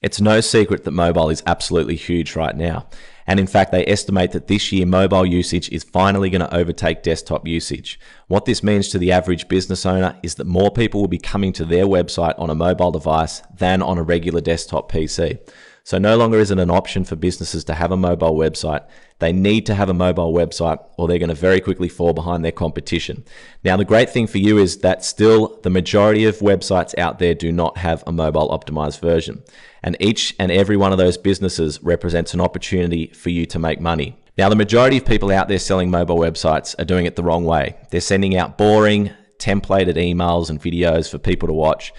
It's no secret that mobile is absolutely huge right now. And in fact, they estimate that this year mobile usage is finally going to overtake desktop usage. What this means to the average business owner is that more people will be coming to their website on a mobile device than on a regular desktop PC. So no longer is it an option for businesses to have a mobile website. They need to have a mobile website or they're going to very quickly fall behind their competition. Now, the great thing for you is that still the majority of websites out there do not have a mobile optimized version. And each and every one of those businesses represents an opportunity for you to make money. Now, the majority of people out there selling mobile websites are doing it the wrong way. They're sending out boring, templated emails and videos for people to watch.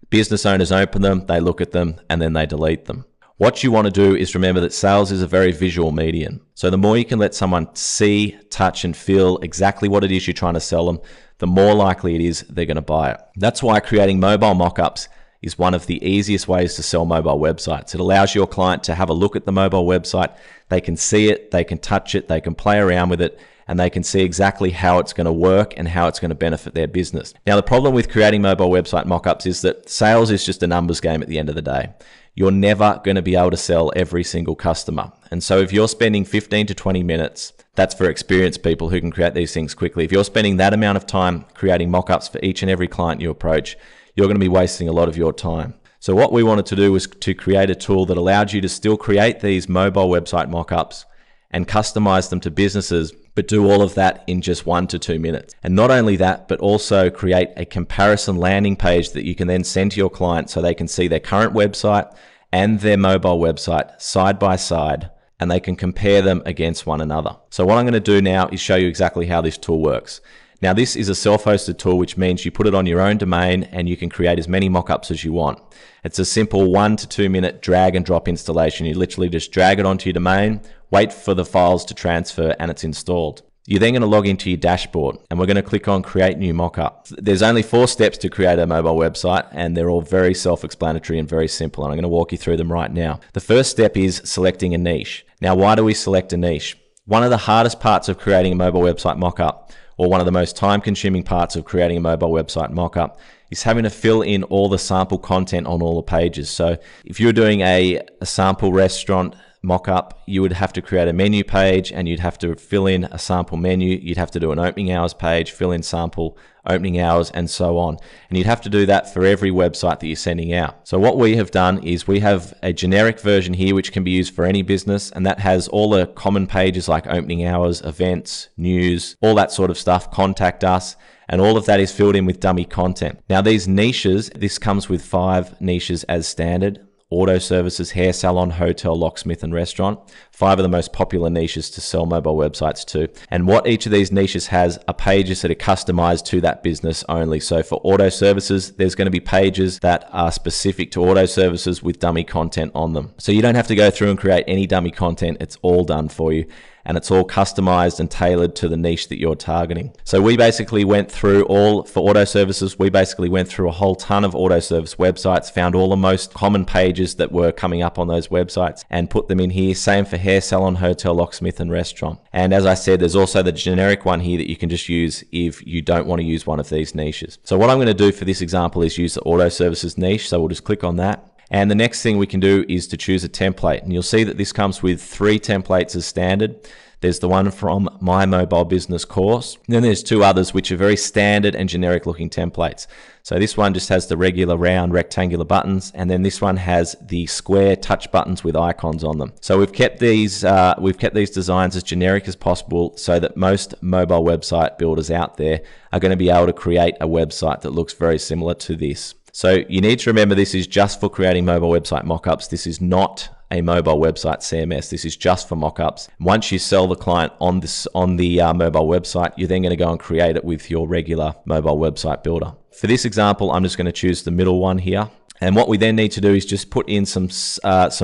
Business owners open them, they look at them, and then they delete them. What you want to do is remember that sales is a very visual medium. So the more you can let someone see, touch, and feel exactly what it is you're trying to sell them, the more likely it is they're going to buy it. That's why creating mobile mockups is one of the easiest ways to sell mobile websites. It allows your client to have a look at the mobile website. They can see it, they can touch it, they can play around with it, and they can see exactly how it's going to work and how it's going to benefit their business. Now, the problem with creating mobile website mockups is that sales is just a numbers game at the end of the day. You're never going to be able to sell every single customer. And so if you're spending 15 to 20 minutes, that's for experienced people who can create these things quickly. If you're spending that amount of time creating mockups for each and every client you approach, you're going to be wasting a lot of your time. So what we wanted to do was to create a tool that allowed you to still create these mobile website mockups and customize them to businesses, but do all of that in just 1 to 2 minutes. And not only that, but also create a comparison landing page that you can then send to your client so they can see their current website and their mobile website side by side, and they can compare them against one another. So what I'm going to do now is show you exactly how this tool works. Now, this is a self-hosted tool, which means you put it on your own domain and you can create as many mockups as you want. It's a simple 1 to 2 minute drag and drop installation. You literally just drag it onto your domain, wait for the files to transfer, and it's installed. You're then going to log into your dashboard and we're going to click on create new mockup. There's only 4 steps to create a mobile website and they're all very self-explanatory and very simple. And I'm going to walk you through them right now. The first step is selecting a niche. Now, why do we select a niche? One of the hardest parts of creating a mobile website mockup, or one of the most time-consuming parts of creating a mobile website mockup, is having to fill in all the sample content on all the pages. So if you're doing a sample restaurant mockup, you would have to create a menu page and you'd have to fill in a sample menu. You'd have to do an opening hours page, fill in sample opening hours, and so on. And you'd have to do that for every website that you're sending out. So what we have done is we have a generic version here which can be used for any business, and that has all the common pages like opening hours, events, news, all that sort of stuff, contact us, and all of that is filled in with dummy content. Now, these niches, this comes with 5 niches as standard: auto services, hair salon, hotel, locksmith, and restaurant. 5 of the most popular niches to sell mobile websites to. And what each of these niches has are pages that are customized to that business only. So for auto services, there's going to be pages that are specific to auto services with dummy content on them. So you don't have to go through and create any dummy content. It's all done for you. And it's all customized and tailored to the niche that you're targeting. So we basically went through for auto services, we basically went through a whole ton of auto service websites, found all the most common pages that were coming up on those websites and put them in here. Same for hair salon, hotel, locksmith, and restaurant. And as I said, there's also the generic one here that you can just use if you don't want to use one of these niches. So what I'm going to do for this example is use the auto services niche. So we'll just click on that. And the next thing we can do is to choose a template. And you'll see that this comes with 3 templates as standard. There's the one from My Mobile Business course. And then there's 2 others which are very standard and generic looking templates. So this one just has the regular round rectangular buttons, and then this one has the square touch buttons with icons on them. So we've kept these designs as generic as possible so that most mobile website builders out there are going to be able to create a website that looks very similar to this. So you need to remember this is just for creating mobile website mockups. This is not a mobile website CMS. This is just for mockups. Once you sell the client on the mobile website, you're then going to go and create it with your regular mobile website builder. For this example, I'm just going to choose the middle one here. And what we then need to do is just put in some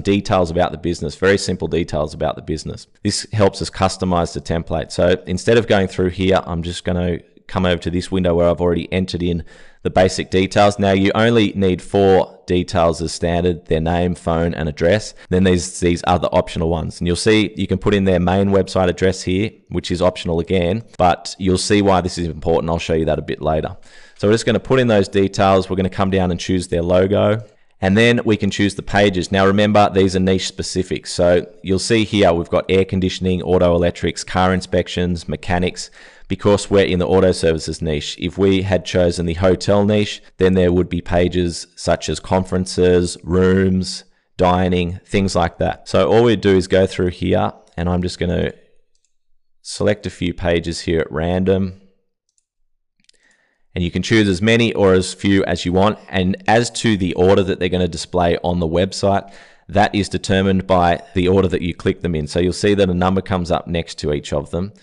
details about the business, very simple details about the business. This helps us customize the template. So instead of going through here, I'm just going to come over to this window where I've already entered in the basic details. Now you only need 4 details as standard: their name, phone, and address. Then there's these other optional ones, and you'll see you can put in their main website address here, which is optional again, but you'll see why this is important. I'll show you that a bit later. So we're just going to put in those details. We're going to come down and choose their logo. And then we can choose the pages. Now remember, these are niche specific. So you'll see here, we've got air conditioning, auto electrics, car inspections, mechanics. Because we're in the auto services niche, if we had chosen the hotel niche, then there would be pages such as conferences, rooms, dining, things like that. So all we do is go through here, and I'm just going to select a few pages here at random. And you can choose as many or as few as you want. And as to the order that they're going to display on the website, that is determined by the order that you click them in. So you'll see that a number comes up next to each of them.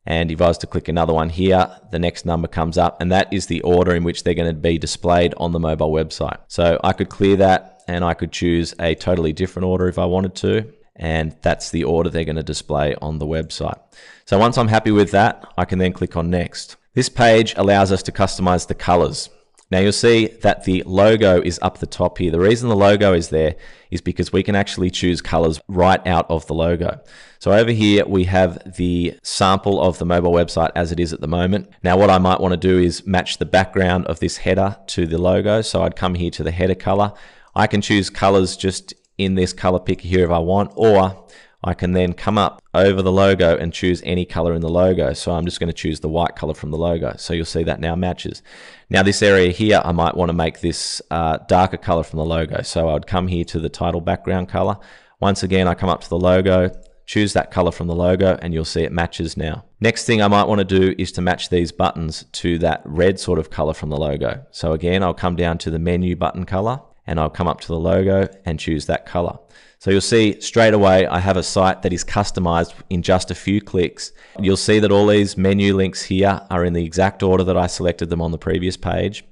And if I was to click another one here, the next number comes up, and that is the order in which they're going to be displayed on the mobile website. So I could clear that, and I could choose a totally different order if I wanted to. And that's the order they're going to display on the website. So once I'm happy with that, I can then click on next. This page allows us to customize the colors. Now you'll see that the logo is up the top here. The reason the logo is there is because we can actually choose colors right out of the logo. So over here we have the sample of the mobile website as it is at the moment. Now what I might want to do is match the background of this header to the logo. So I'd come here to the header color. I can choose colors just in this color picker here if I want, or I can then come up over the logo and choose any color in the logo. So I'm just going to choose the white color from the logo. So you'll see that now matches. Now this area here, I might want to make this darker color from the logo. So I would come here to the title background color. Once again, I come up to the logo, choose that color from the logo, and you'll see it matches now. Next thing I might want to do is to match these buttons to that red sort of color from the logo. So again, I'll come down to the menu button color, and I'll come up to the logo and choose that color. So you'll see straight away I have a site that is customized in just a few clicks. You'll see that all these menu links here are in the exact order that I selected them on the previous page.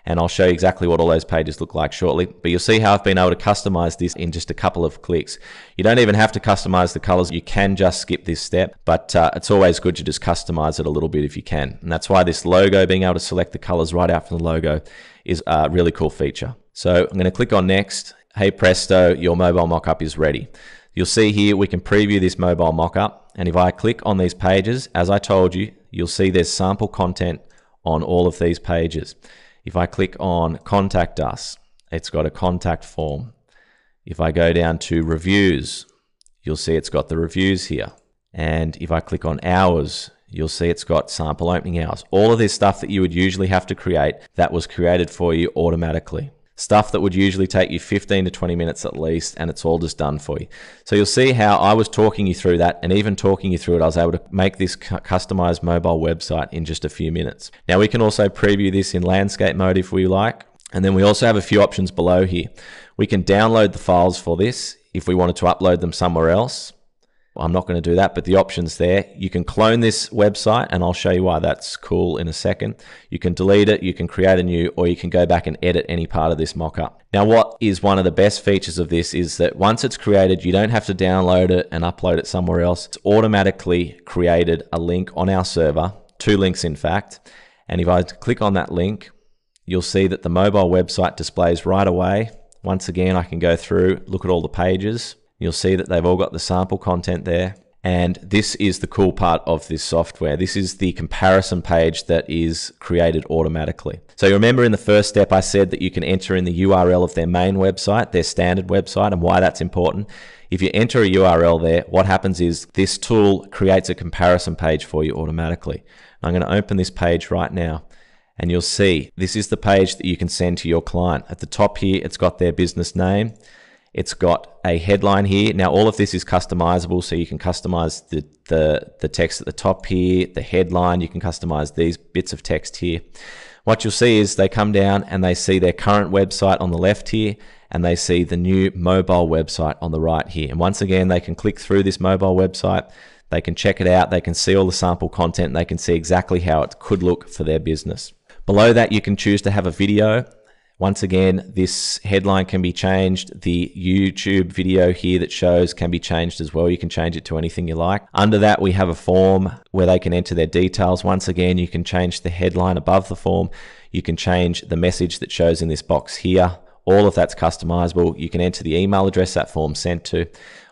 And I'll show you exactly what all those pages look like shortly. But you'll see how I've been able to customize this in just a couple of clicks. You don't even have to customize the colors. You can just skip this step, but it's always good to just customize it a little bit if you can. And that's why this logo, being able to select the colors right out from the logo, is a really cool feature. So I'm going to click on next. Hey presto, your mobile mockup is ready. You'll see here we can preview this mobile mockup, and if I click on these pages, as I told you, you'll see there's sample content on all of these pages. If I click on contact us, it's got a contact form. If I go down to reviews, you'll see it's got the reviews here. And if I click on hours, you'll see it's got sample opening hours. All of this stuff that you would usually have to create, that was created for you automatically. Stuff that would usually take you 15 to 20 minutes at least, and it's all just done for you. So you'll see how I was talking you through that, and even talking you through it, I was able to make this customized mobile website in just a few minutes. Now we can also preview this in landscape mode if we like, and then we also have a few options below here. We can download the files for this if we wanted to upload them somewhere else. I'm not going to do that, but the option's there. You can clone this website, and I'll show you why that's cool in a second. You can delete it, you can create a new, or you can go back and edit any part of this mockup. Now, what is one of the best features of this is that once it's created, you don't have to download it and upload it somewhere else. It's automatically created a link on our server, 2 links in fact. And if I click on that link, you'll see that the mobile website displays right away. Once again, I can go through, look at all the pages. You'll see that they've all got the sample content there. And this is the cool part of this software. This is the comparison page that is created automatically. So you remember in the first step, I said that you can enter in the URL of their main website, their standard website, and why that's important. If you enter a URL there, what happens is this tool creates a comparison page for you automatically. I'm going to open this page right now, and you'll see this is the page that you can send to your client. At the top here, it's got their business name. It's got a headline here. Now, all of this is customizable, so you can customize the text at the top here, the headline. You can customize these bits of text here. What you'll see is they come down and they see their current website on the left here, and they see the new mobile website on the right here. And once again, they can click through this mobile website. They can check it out. They can see all the sample content. And they can see exactly how it could look for their business. Below that, you can choose to have a video. Once again, this headline can be changed. The YouTube video here that shows can be changed as well. You can change it to anything you like. Under that, we have a form where they can enter their details. Once again, you can change the headline above the form. You can change the message that shows in this box here. All of that's customizable. You can enter the email address that form sent to.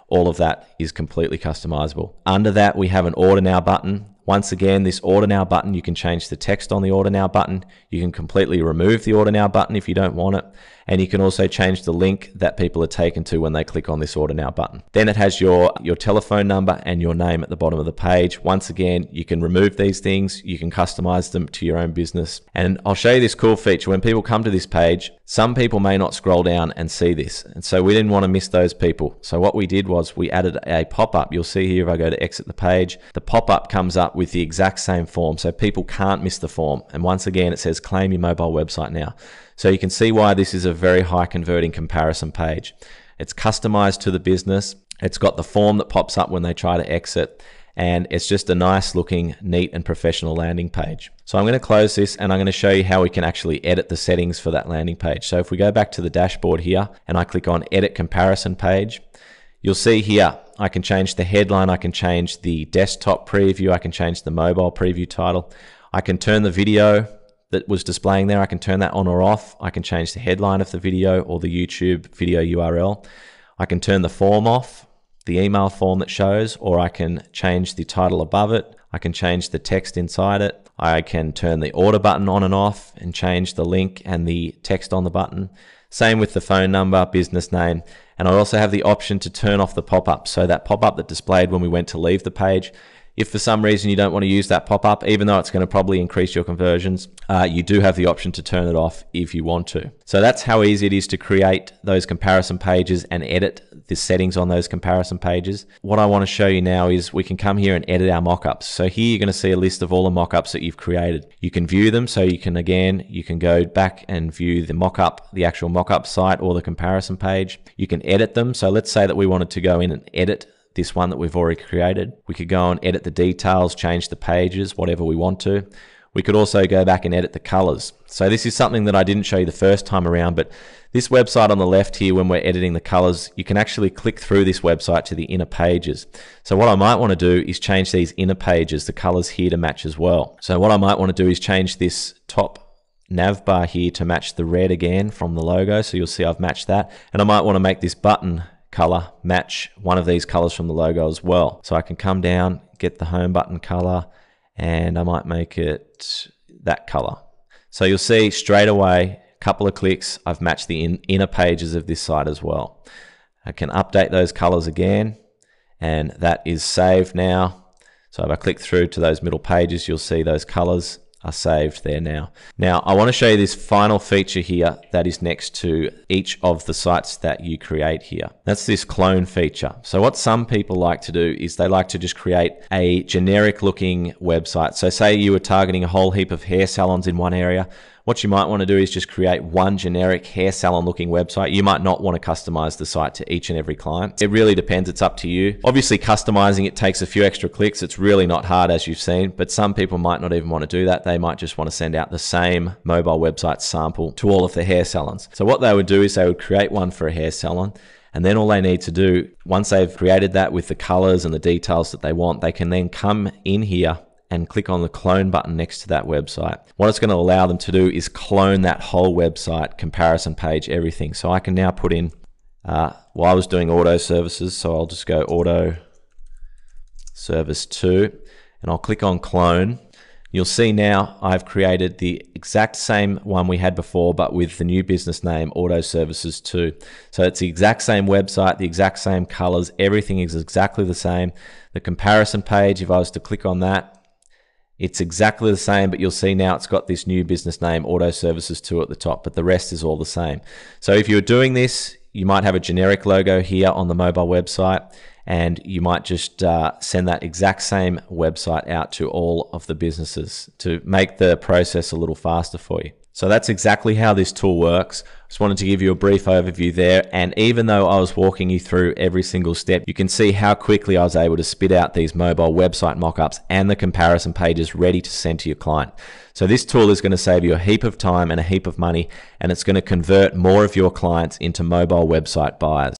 All of that is completely customizable. Under that, we have an Order Now button. Once again, this Order Now button, you can change the text on the Order Now button. You can completely remove the Order Now button if you don't want it. and you can also change the link that people are taken to when they click on this Order Now button. Then it has your telephone number and your name at the bottom of the page. Once again, you can remove these things, you can customize them to your own business. And I'll show you this cool feature. When people come to this page, some people may not scroll down and see this, and so we didn't want to miss those people. So what we did was we added a pop-up. You'll see here if I go to exit the page, the pop-up comes up with the exact same form, so people can't miss the form. And once again, it says claim your mobile website now. So you can see why this is a very high converting comparison page. It's customized to the business. It's got the form that pops up when they try to exit, and it's just a nice looking, neat and professional landing page. So I'm going to close this and I'm going to show you how we can actually edit the settings for that landing page. So if we go back to the dashboard here and I click on edit comparison page, you'll see here I can change the headline, I can change the desktop preview, I can change the mobile preview title, I can turn the video that was displaying there, I can turn that on or off, I can change the headline of the video or the YouTube video URL, I can turn the form off, the email form that shows, or I can change the title above it, I can change the text inside it, I can turn the order button on and off and change the link and the text on the button. Same with the phone number, business name, and I also have the option to turn off the pop-up. So that pop-up that displayed when we went to leave the page, if for some reason you don't want to use that pop-up, even though it's going to probably increase your conversions, you do have the option to turn it off if you want to. So that's how easy it is to create those comparison pages and edit the settings on those comparison pages. What I want to show you now is we can come here and edit our mockups. So here you're going to see a list of all the mockups that you've created. You can view them, so you can go back and view the mockup, the actual mockup site or the comparison page. You can edit them. So let's say that we wanted to go in and edit this one that we've already created. We could go and edit the details, change the pages, whatever we want to. We could also go back and edit the colors. So this is something that I didn't show you the first time around, but this website on the left here, when we're editing the colors, you can actually click through this website to the inner pages. So what I might want to do is change these inner pages, the colors here, to match as well. So what I might want to do is change this top nav bar here to match the red again from the logo. So you'll see I've matched that. And I might want to make this button color match one of these colors from the logo as well. So I can come down, get the home button color, and I might make it that color. So you'll see straight away, a couple of clicks, I've matched the inner pages of this site as well. I can update those colors again, and that is saved now. So if I click through to those middle pages, you'll see those colors are saved there now. Now I want to show you this final feature here that is next to each of the sites that you create here. That's this clone feature. So what some people like to do is they like to just create a generic looking website. So say you were targeting a whole heap of hair salons in one area. What you might want to do is just create one generic hair salon looking website. You might not want to customize the site to each and every client. It really depends. It's up to you. Obviously, customizing it takes a few extra clicks. It's really not hard, as you've seen, but some people might not even want to do that. They might just want to send out the same mobile website sample to all of the hair salons. So what they would do is they would create one for a hair salon, and then all they need to do, once they've created that with the colors and the details that they want, they can then come in here and click on the clone button next to that website. What it's going to allow them to do is clone that whole website, comparison page, everything. So I can now put in, I was doing auto services, so I'll just go auto service 2, and I'll click on clone. You'll see now I've created the exact same one we had before, but with the new business name, Auto Services 2. So it's the exact same website, the exact same colors, everything is exactly the same. The comparison page, if I was to click on that, it's exactly the same, but you'll see now it's got this new business name, Auto Services 2 at the top, but the rest is all the same. So if you're doing this, you might have a generic logo here on the mobile website, and you might just send that exact same website out to all of the businesses to make the process a little faster for you. So that's exactly how this tool works. Just wanted to give you a brief overview there, and even though I was walking you through every single step, you can see how quickly I was able to spit out these mobile website mockups and the comparison pages ready to send to your client. So this tool is going to save you a heap of time and a heap of money, and it's going to convert more of your clients into mobile website buyers.